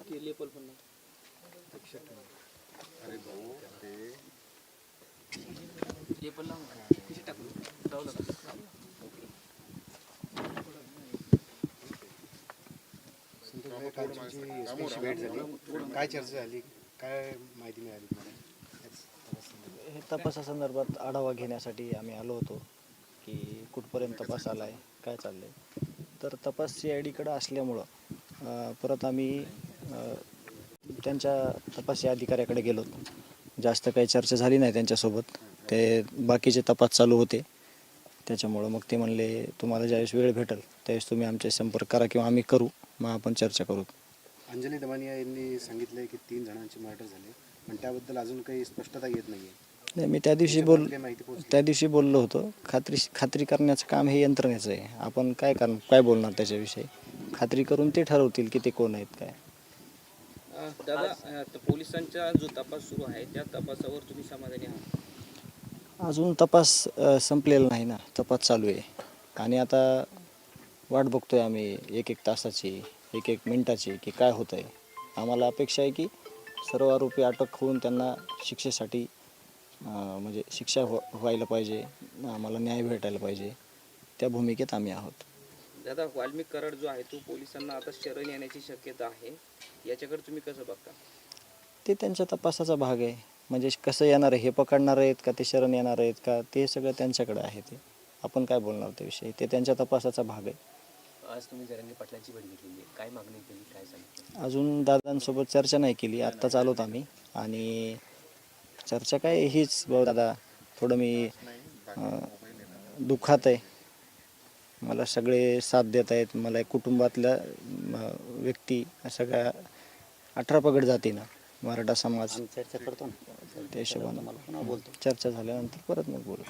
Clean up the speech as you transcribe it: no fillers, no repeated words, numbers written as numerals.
की लेपल पण नाही. अरे भाऊ ते लेपल लावून किती टाकू लावलं का? कालची भेट झाली, काय चर्चा झाली, काय माहिती मिळाली तुम्हाला? हे तपासासंदर्भात आढावा घेण्यासाठी आम्ही आलो होतो की कुठपर्यंत तपास आला आहे, काय चाललं आहे. तर तपास CIDकडं असल्यामुळं परत आम्ही त्यांच्या तपासी अधिकाऱ्याकडे गेलो. जास्त काही चर्चा झाली नाही त्यांच्यासोबत, ते बाकीचे तपास चालू होते. त्याच्यामुळं मग ते म्हणले तुम्हाला ज्यावेळेस वेळ भेटेल त्यावेळेस तुम्ही आमचे संपर्क करा किंवा आम्ही करू, मग आपण चर्चा करू. अंजली दमानिया यांनी सांगितलंय की 3 जणांचे मर्डर झाले, पण त्याबद्दल अजून काही स्पष्टता येत नाहीये. नाही, मी त्या दिवशी बोललो होतो. खात्री करण्याचं काम हे यंत्रणेचं आहे. आपण काय बोलणार त्याच्याविषयी. खात्री करून ते ठरवतील की ते कोण आहेत काय. दादा, पोलिसांचा जो तपास सुरू आहे त्या तपासावर तुम्ही समाधानी आहात? अजून तपास संपलेला नाही ना, तपास चालू आहे. आणि आता वाट बघतोय आम्ही एक तासाची, एक मिनिटाची की काय होतं आहे. आम्हाला अपेक्षा आहे की सर्व आरोपी अटक होऊन त्यांना शिक्षेसाठी म्हणजे शिक्षा व्हायला पाहिजे, आम्हाला न्याय भेटायला पाहिजे, त्या भूमिकेत आम्ही आहोत. दादा, वाल्मिक कराड जो आहे तो पोलिसांना आता शरण येण्याची शक्यता आहे, याच्याकडे तुम्ही कसं बघता? ते त्यांच्या तपासाचा भाग आहे. म्हणजे कसं येणार आहे, हे पकडणार आहेत का, ते शरण येणार आहेत का, ते सगळं त्यांच्याकडे आहे. ते आपण काय बोलणार त्याविषयी, ते त्यांच्या तपासाचा भाग आहे. आज तुम्ही जरांगे पाटलांची भेट घेतलेली आहे, काय मागणी केली, काय सांगितलं? अजून दादांसोबत चर्चा नाही केली, आत्ताच आलोत आम्ही. आणि चर्चा काय हीच, दादा थोडं मी दुःखात आहे. मला सगळे साथ देत आहेत. मला एक कुटुंबातल्या व्यक्ती सगळ्या 18 पगड जातीनं मराठा समाज चर्चा करतो ना, त्या हिशोबानं चर्चा झाल्यानंतर परत मग बोलू.